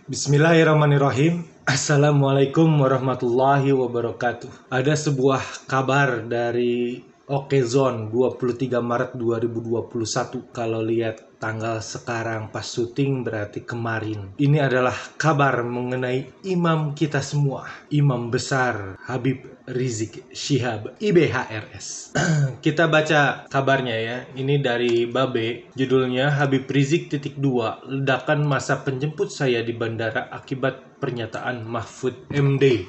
Bismillahirrahmanirrahim. Assalamualaikum warahmatullahi wabarakatuh. Ada sebuah kabar dari Okezone 23 Maret 2021. Kalau lihat tanggal sekarang pas syuting berarti kemarin. Ini adalah kabar mengenai imam kita semua, imam besar Habib Rizik Syihab IBHRS. Kita baca kabarnya ya. Ini dari Babe. Judulnya Habib Rizik .2 ledakan masa penjemput saya di bandara akibat pernyataan Mahfud MD.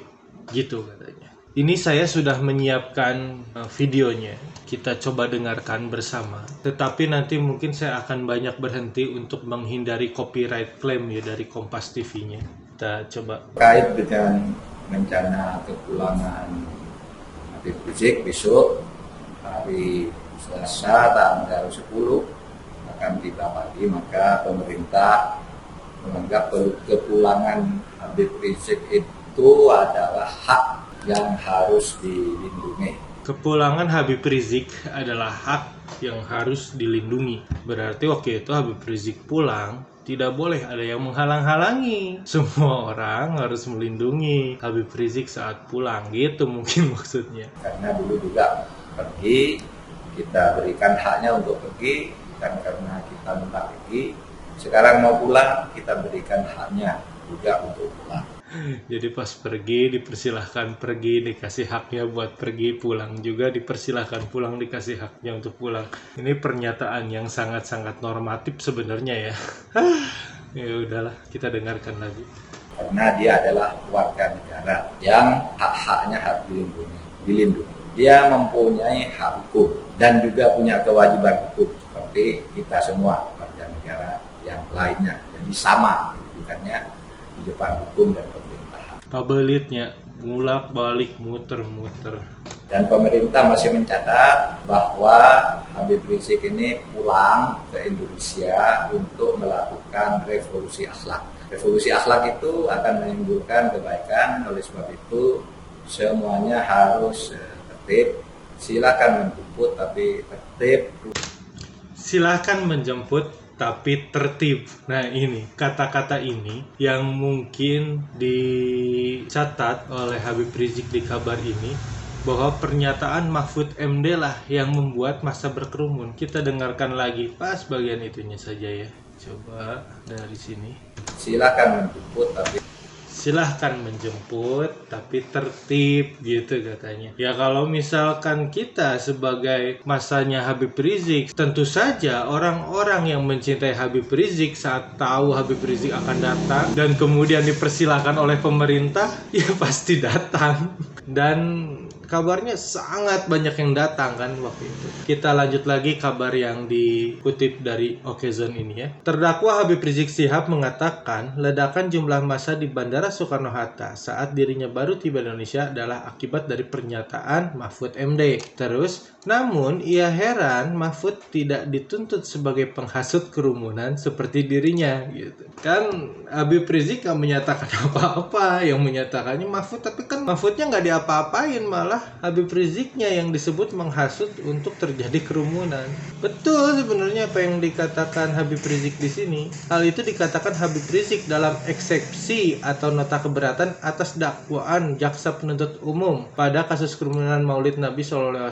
Gitu katanya. Ini saya sudah menyiapkan videonya. Kita coba dengarkan bersama. Tetapi nanti mungkin saya akan banyak berhenti untuk menghindari copyright claim ya dari Kompas TV-nya. Kita coba. Terkait dengan rencana kepulangan Habib Rizik besok hari Selasa tanggal 10 akan tiba Bali, maka pemerintah menganggap kepulangan Habib Rizik itu adalah hak yang harus dilindungi. Kepulangan Habib Rizik adalah hak yang harus dilindungi. Berarti waktu itu Habib Rizik pulang, tidak boleh ada yang menghalang-halangi. Semua orang harus melindungi Habib Rizik saat pulang. Gitu mungkin maksudnya. Karena dulu juga pergi, kita berikan haknya untuk pergi, dan karena kita minta pergi, sekarang mau pulang, kita berikan haknya juga untuk pulang. Jadi pas pergi dipersilahkan pergi, dikasih haknya buat pergi, pulang juga dipersilahkan pulang, dikasih haknya untuk pulang. Ini pernyataan yang sangat-sangat normatif sebenarnya ya. Ya udahlah, kita dengarkan lagi. Karena dia adalah warga negara yang hak-haknya harus dilindungi. Dia mempunyai hak hukum dan juga punya kewajiban hukum seperti kita semua warga negara yang lainnya. Jadi sama bukannya di depan hukum dan pemerintahan. Pabelitnya mulak-balik muter-muter. Dan pemerintah masih mencatat bahwa Habib Rizik ini pulang ke Indonesia untuk melakukan revolusi akhlak. Revolusi akhlak itu akan menimbulkan kebaikan, oleh sebab itu semuanya harus tertib. Silakan menjemput tapi tertib. Silakan menjemput tapi tertib. Nah ini, kata-kata ini yang mungkin dicatat oleh Habib Rizik di kabar ini, bahwa pernyataan Mahfud MD lah yang membuat massa berkerumun. Kita dengarkan lagi pas bagian itunya saja ya. Coba dari sini. Silakan menjemput tapi Silahkan menjemput tapi tertib gitu katanya. Ya kalau misalkan kita sebagai masanya Habib Rizik, tentu saja orang-orang yang mencintai Habib Rizik saat tahu Habib Rizik akan datang dan kemudian dipersilakan oleh pemerintah, ya pasti datang. Dan kabarnya sangat banyak yang datang kan waktu itu. Kita lanjut lagi kabar yang dikutip dari Okezone ini ya. Terdakwa Habib Rizik Syihab mengatakan ledakan jumlah massa di Bandara Soekarno-Hatta saat dirinya baru tiba di Indonesia adalah akibat dari pernyataan Mahfud MD. Terus, namun ia heran Mahfud tidak dituntut sebagai penghasut kerumunan seperti dirinya gitu. Kan Habib Rizik gak menyatakan apa-apa, yang menyatakannya Mahfud, tapi kan Mahfudnya nggak diapa-apain, malah Habib Riziknya yang disebut menghasut untuk terjadi kerumunan. Betul sebenarnya apa yang dikatakan Habib Rizik di sini. Hal itu dikatakan Habib Rizik dalam eksepsi atau nota keberatan atas dakwaan jaksa penuntut umum pada kasus kerumunan Maulid Nabi SAW.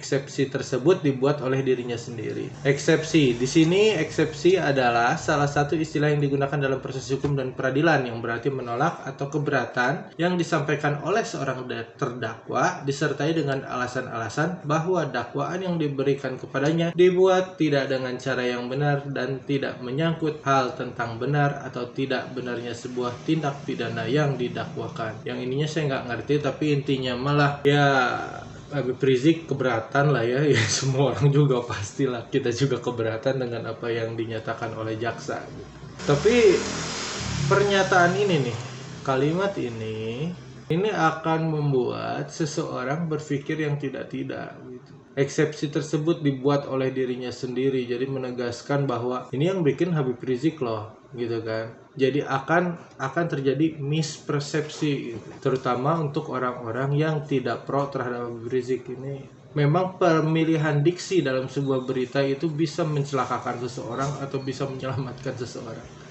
Eksepsi tersebut dibuat oleh dirinya sendiri. Eksepsi di sini, eksepsi adalah salah satu istilah yang digunakan dalam proses hukum dan peradilan yang berarti menolak atau keberatan yang disampaikan oleh seorang terdakwa disertai dengan alasan-alasan bahwa dakwaan yang diberikan kepadanya dibuat tidak dengan cara yang benar dan tidak menyangkut hal tentang benar atau tidak benarnya sebuah tindak pidana yang didakwakan. Yang ininya saya nggak ngerti, tapi intinya malah ya Habib Rizik keberatan lah ya, ya semua orang juga pastilah, kita juga keberatan dengan apa yang dinyatakan oleh jaksa gitu. Tapi pernyataan ini nih, kalimat ini akan membuat seseorang berpikir yang tidak-tidak gitu. Eksepsi tersebut dibuat oleh dirinya sendiri, jadi menegaskan bahwa ini yang bikin Habib Rizik loh gitu kan. Jadi akan terjadi mispersepsi gitu. Terutama untuk orang-orang yang tidak pro terhadap Habib Rizik ini memang pemilihan diksi dalam sebuah berita itu bisa mencelakakan seseorang atau bisa menyelamatkan seseorang.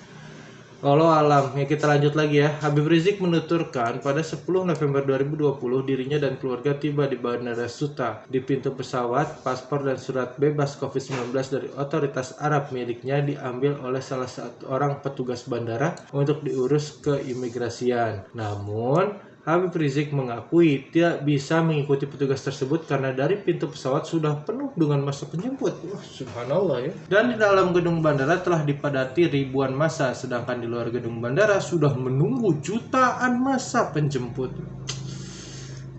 Walau alam, ya kita lanjut lagi ya. Habib Rizik menuturkan pada 10 November 2020 dirinya dan keluarga tiba di Bandara Suta. Di pintu pesawat, paspor dan surat bebas COVID-19 dari otoritas Arab miliknya diambil oleh salah satu orang petugas bandara untuk diurus ke imigrasian. Namun Habib Rizik mengakui tidak bisa mengikuti petugas tersebut karena dari pintu pesawat sudah penuh dengan massa penjemput. Subhanallah ya. Dan di dalam gedung bandara telah dipadati ribuan massa, sedangkan di luar gedung bandara sudah menunggu jutaan massa penjemput.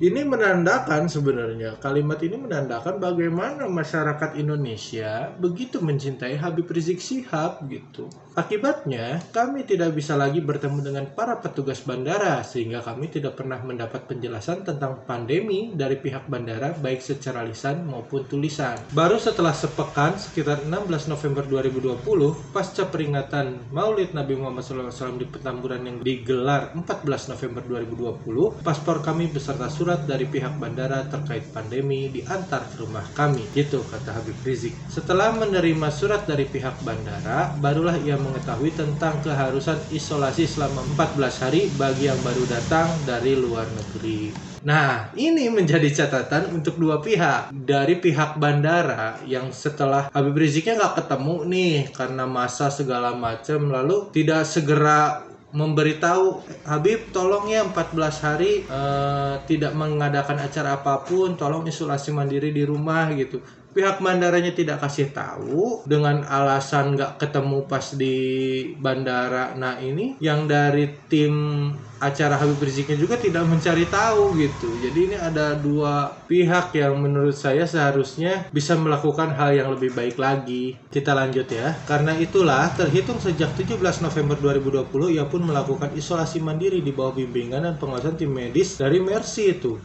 Ini menandakan sebenarnya, kalimat ini menandakan bagaimana masyarakat Indonesia begitu mencintai Habib Rizik Syihab gitu. Akibatnya, kami tidak bisa lagi bertemu dengan para petugas bandara sehingga kami tidak pernah mendapat penjelasan tentang pandemi dari pihak bandara baik secara lisan maupun tulisan. Baru setelah sepekan, sekitar 16 November 2020, pasca peringatan Maulid Nabi Muhammad SAW di Petamburan yang digelar 14 November 2020, paspor kami beserta surat dari pihak bandara terkait pandemi diantar ke rumah kami, gitu kata Habib Rizik. Setelah menerima surat dari pihak bandara, barulah ia mengetahui tentang keharusan isolasi selama 14 hari bagi yang baru datang dari luar negeri. Nah, ini menjadi catatan untuk dua pihak. Dari pihak bandara yang setelah Habib Riziknya nggak ketemu nih karena masa segala macam, lalu tidak segera memberitahu Habib tolong ya 14 hari tidak mengadakan acara apapun, tolong isolasi mandiri di rumah gitu. Pihak bandaranya tidak kasih tahu dengan alasan nggak ketemu pas di bandara. Nah ini yang dari tim acara Habib Riziknya juga tidak mencari tahu gitu. Jadi ini ada dua pihak yang menurut saya seharusnya bisa melakukan hal yang lebih baik lagi. Kita lanjut ya. Karena itulah terhitung sejak 17 November 2020 ia pun melakukan isolasi mandiri di bawah bimbingan dan pengawasan tim medis dari Mercy itu.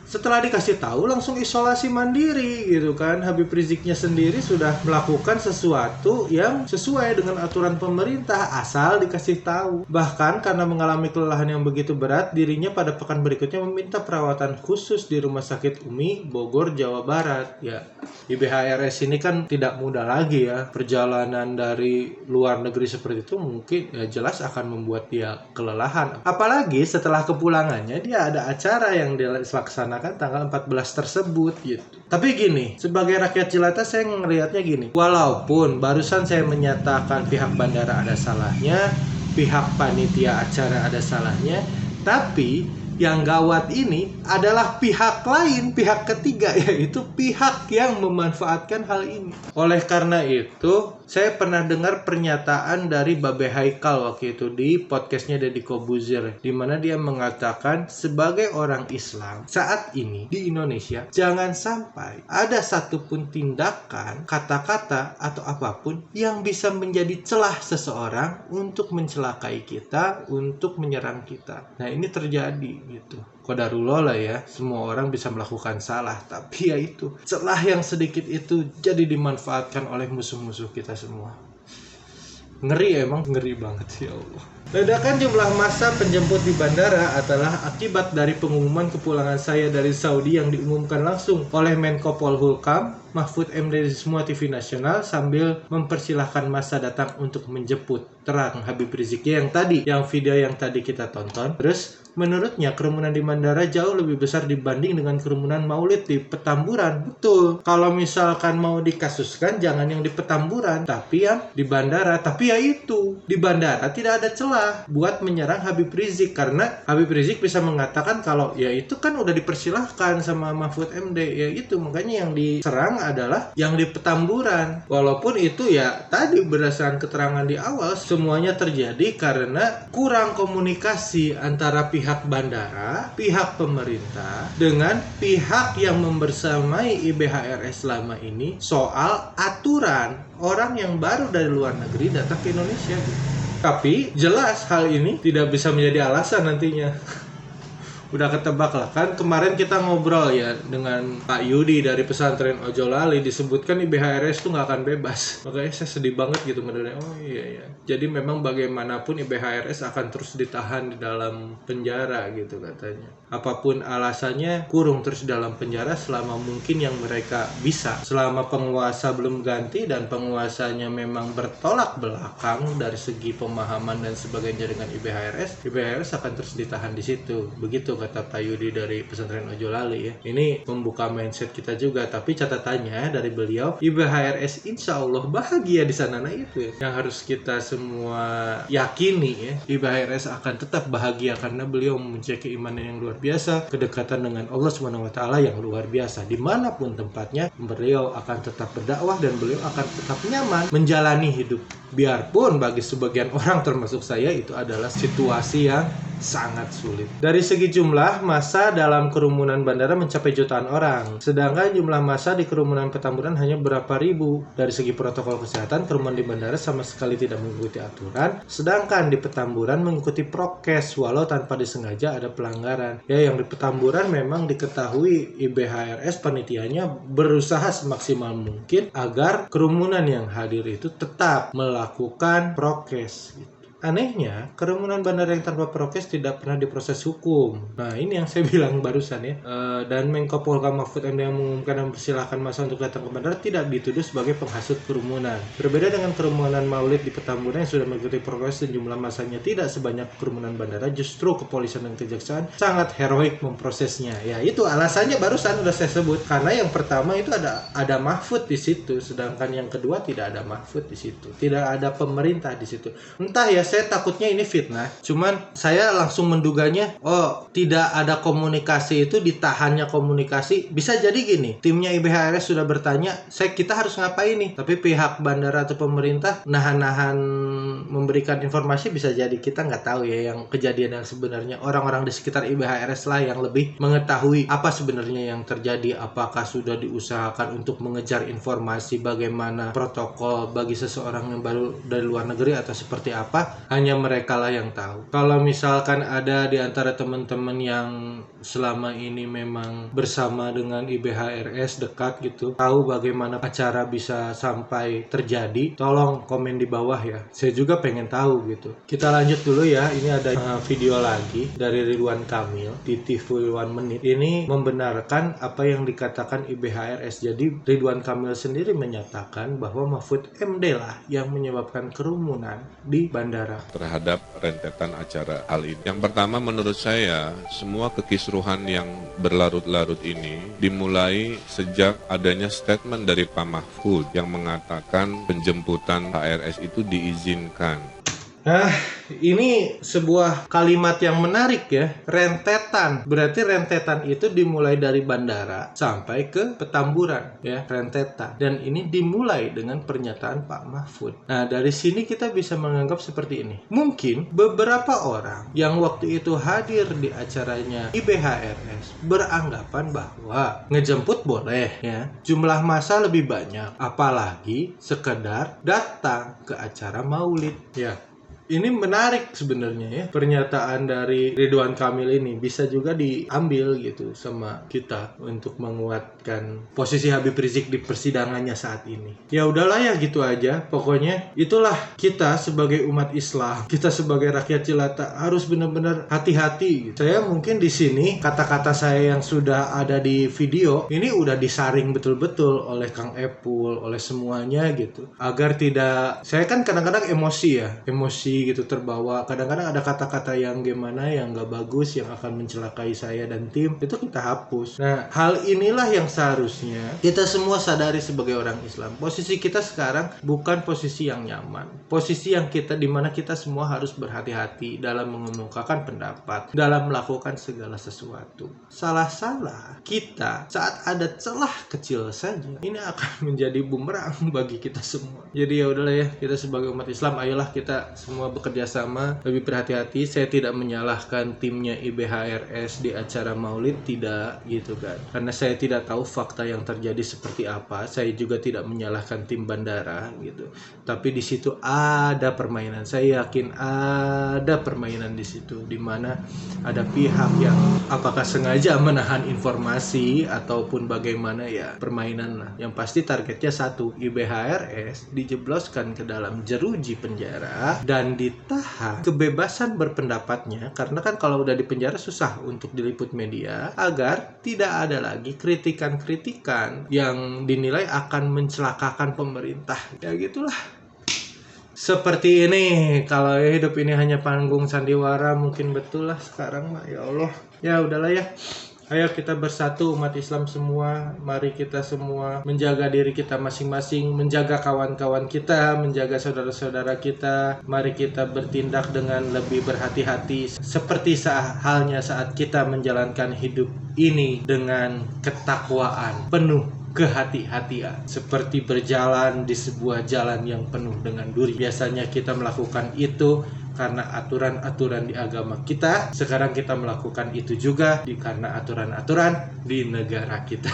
Setelah dikasih tahu langsung isolasi mandiri gitu kan. Habib Riziknya sendiri sudah melakukan sesuatu yang sesuai dengan aturan pemerintah asal dikasih tahu. Bahkan karena mengalami kelelahan yang begitu berat, dirinya pada pekan berikutnya meminta perawatan khusus di Rumah Sakit Umi, Bogor, Jawa Barat. Ya, IBHRS ini kan tidak mudah lagi ya. Perjalanan dari luar negeri seperti itu mungkin ya jelas akan membuat dia kelelahan. Apalagi setelah kepulangannya dia ada acara yang dilaksanakan tanggal 14 tersebut gitu. Tapi gini, sebagai rakyat jelata saya ngelihatnya gini. Walaupun barusan saya menyatakan pihak bandara ada salahnya, pihak panitia acara ada salahnya, tapi yang gawat ini adalah pihak lain, pihak ketiga, yaitu pihak yang memanfaatkan hal ini. Oleh karena itu, saya pernah dengar pernyataan dari Babe Haikal waktu itu di podcastnya Deddy Kobuzer, di mana dia mengatakan sebagai orang Islam saat ini di Indonesia jangan sampai ada satupun tindakan, kata-kata atau apapun yang bisa menjadi celah seseorang untuk mencelakai kita, untuk menyerang kita. Nah ini terjadi gitu. Qadarullah lah ya, semua orang bisa melakukan salah, tapi ya itu celah yang sedikit itu jadi dimanfaatkan oleh musuh-musuh kita semua. Ngeri, emang ngeri banget ya Allah. Ledakan jumlah massa penjemput di bandara adalah akibat dari pengumuman kepulangan saya dari Saudi yang diumumkan langsung oleh Menko Polhukam Mahfud MD di semua TV nasional sambil mempersilahkan massa datang untuk menjemput. Terang Habib Rizik yang video yang tadi kita tonton. Terus menurutnya kerumunan di bandara jauh lebih besar dibanding dengan kerumunan Maulid di Petamburan. Betul. Kalau misalkan mau dikasuskan jangan yang di Petamburan, tapi yang di bandara. Tapi ya itu, di bandara tidak ada celah buat menyerang Habib Rizik karena Habib Rizik bisa mengatakan kalau ya itu kan udah dipersilahkan sama Mahfud MD. Ya itu makanya yang diserang adalah yang di Petamburan. Walaupun itu ya tadi berdasarkan keterangan di awal semuanya terjadi karena kurang komunikasi antara pihak bandara, pihak pemerintah dengan pihak yang membersamai IBHRS selama ini soal aturan orang yang baru dari luar negeri datang ke Indonesia gitu. Tapi jelas hal ini tidak bisa menjadi alasan nantinya Udah ketebak lah kan. Kemarin kita ngobrol ya dengan Pak Yudi dari pesantren Ojo Lali, disebutkan IBHRS tuh nggak akan bebas. Makanya saya sedih banget gitu mendengarnya. Oh iya ya. Jadi memang bagaimanapun IBHRS akan terus ditahan di dalam penjara gitu katanya. Apapun alasannya, kurung terus dalam penjara selama mungkin yang mereka bisa. Selama penguasa belum ganti dan penguasanya memang bertolak belakang dari segi pemahaman dan sebagainya dengan IBHRS akan terus ditahan di situ. Begitu kata Pak Yudi dari pesantren Ojo Lali ya. Ini membuka mindset kita juga, tapi catatannya dari beliau, IBHRS insya Allah bahagia di sana. Nah itu yang harus kita semua yakini ya. IBHRS akan tetap bahagia karena beliau mempunyai keimanan yang luar biasa, kedekatan dengan Allah SWT yang luar biasa. Dimanapun tempatnya, beliau akan tetap berdakwah dan beliau akan tetap nyaman menjalani hidup. Biarpun bagi sebagian orang termasuk saya itu adalah situasi yang sangat sulit. Dari segi jumlah, massa dalam kerumunan bandara mencapai jutaan orang. Sedangkan jumlah massa di kerumunan Petamburan hanya berapa ribu. Dari segi protokol kesehatan, kerumunan di bandara sama sekali tidak mengikuti aturan. Sedangkan di Petamburan mengikuti prokes walau tanpa disengaja ada pelanggaran. Ya, yang di Petamburan memang diketahui IBHRS panitianya berusaha semaksimal mungkin agar kerumunan yang hadir itu tetap melakukan prokes gitu. Anehnya, kerumunan bandara yang tanpa prokes tidak pernah diproses hukum. Nah, ini yang saya bilang barusan ya. Dan Menko Polhukam Mahfud MD yang mengumumkan dan mempersilahkan massa untuk datang ke bandara tidak dituduh sebagai penghasut kerumunan. Berbeda dengan kerumunan Maulid di Petamburan yang sudah mengikuti prokes dan jumlah massanya tidak sebanyak kerumunan bandara, justru kepolisian dan kejaksaan sangat heroik memprosesnya. Ya, itu alasannya barusan udah saya sebut. Karena yang pertama itu ada Mahfud di situ, sedangkan yang kedua tidak ada Mahfud di situ. Tidak ada pemerintah di situ. Entah ya, saya takutnya ini fitnah. Cuman saya langsung menduganya, oh tidak ada komunikasi, itu ditahannya komunikasi. Bisa jadi gini, timnya IBHRS sudah bertanya, kita harus ngapain nih? Tapi pihak bandara atau pemerintah nahan-nahan memberikan informasi. Bisa jadi, kita nggak tahu ya yang kejadian yang sebenarnya. Orang-orang di sekitar IBHRS lah yang lebih mengetahui apa sebenarnya yang terjadi. Apakah sudah diusahakan untuk mengejar informasi bagaimana protokol bagi seseorang yang baru dari luar negeri atau seperti apa? Hanya mereka lah yang tahu. Kalau misalkan ada di antara teman-teman yang selama ini memang bersama dengan IBHRS dekat gitu, tahu bagaimana acara bisa sampai terjadi, tolong komen di bawah ya. Saya juga pengen tahu gitu. Kita lanjut dulu ya. Ini ada video lagi dari Ridwan Kamil di TV 1 Minute. Ini membenarkan apa yang dikatakan IBHRS. Jadi Ridwan Kamil sendiri menyatakan bahwa Mahfud MD lah yang menyebabkan kerumunan di bandara terhadap rentetan acara hal ini. Yang pertama, menurut saya semua kekisruhan yang berlarut-larut ini dimulai sejak adanya statement dari Pak Mahfud yang mengatakan penjemputan HRS itu diizinkan. Nah, ini sebuah kalimat yang menarik ya. Rentetan. Berarti rentetan itu dimulai dari bandara sampai ke Petamburan ya, rentetan. Dan ini dimulai dengan pernyataan Pak Mahfud. Nah, dari sini kita bisa menganggap seperti ini. Mungkin beberapa orang yang waktu itu hadir di acaranya IBHRS beranggapan bahwa ngejemput boleh ya. Jumlah massa lebih banyak, apalagi sekedar datang ke acara Maulid ya. Ini menarik sebenarnya ya, pernyataan dari Ridwan Kamil ini bisa juga diambil gitu sama kita untuk menguatkan posisi Habib Rizik di persidangannya saat ini. Ya udahlah ya, gitu aja. Pokoknya itulah kita sebagai umat Islam, kita sebagai rakyat jelata harus benar-benar hati-hati gitu. Saya mungkin di sini kata-kata saya yang sudah ada di video ini udah disaring betul-betul oleh Kang Epul, oleh semuanya gitu. Agar tidak, saya kan kadang-kadang emosi gitu, terbawa. Kadang-kadang ada kata-kata yang gimana, yang gak bagus, yang akan mencelakai saya dan tim, itu kita hapus. Nah, hal inilah yang seharusnya kita semua sadari sebagai orang Islam. Posisi kita sekarang bukan posisi yang nyaman. Posisi yang kita, dimana kita semua harus berhati-hati dalam mengemukakan pendapat, dalam melakukan segala sesuatu. Salah-salah kita saat ada celah kecil saja, ini akan menjadi bumerang bagi kita semua. Jadi ya udahlah ya, kita sebagai umat Islam, ayolah kita semua semua bekerja sama, lebih berhati-hati. Saya tidak menyalahkan timnya IBHRS di acara Maulid, tidak gitu kan. Karena saya tidak tahu fakta yang terjadi seperti apa. Saya juga tidak menyalahkan tim bandara gitu. Tapi di situ ada permainan. Saya yakin ada permainan di situ, di mana ada pihak yang apakah sengaja menahan informasi ataupun bagaimana, ya permainan lah. Yang pasti targetnya satu, IBHRS dijebloskan ke dalam jeruji penjara dan ditahan kebebasan berpendapatnya, karena kan kalau udah di penjara susah untuk diliput media, agar tidak ada lagi kritikan-kritikan yang dinilai akan mencelakakan pemerintah. Ya gitulah. Seperti ini, kalau hidup ini hanya panggung sandiwara, mungkin betul lah sekarang mah, ya Allah. Ya udahlah ya. Ayo kita bersatu umat Islam semua. Mari kita semua menjaga diri kita masing-masing, menjaga kawan-kawan kita, menjaga saudara-saudara kita. Mari kita bertindak dengan lebih berhati-hati, seperti halnya saat kita menjalankan hidup ini dengan ketakwaan penuh, kehati-hatian, seperti berjalan di sebuah jalan yang penuh dengan duri. Biasanya kita melakukan itu karena aturan-aturan di agama kita. Sekarang kita melakukan itu juga karena aturan-aturan di negara kita.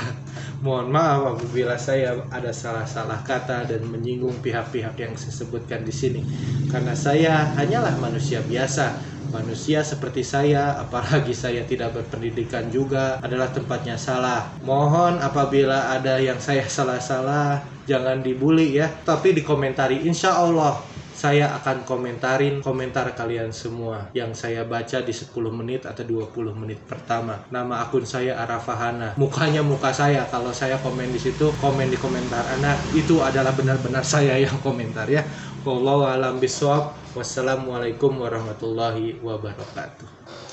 Mohon maaf apabila saya ada salah-salah kata dan menyinggung pihak-pihak yang saya sebutkan di sini, karena saya hanyalah manusia biasa. Manusia seperti saya, apalagi saya tidak berpendidikan juga, adalah tempatnya salah. Mohon apabila ada yang saya salah-salah, jangan dibully ya, tapi dikomentari. Insya Allah saya akan komentarin komentar kalian semua yang saya baca di 10 menit atau 20 menit pertama. Nama akun saya Arafahana. Mukanya muka saya. Kalau saya komen di situ, komen di komentar anak, itu adalah benar-benar saya yang komentar ya. Wallahu a'lam bishawab. Wassalamualaikum warahmatullahi wabarakatuh.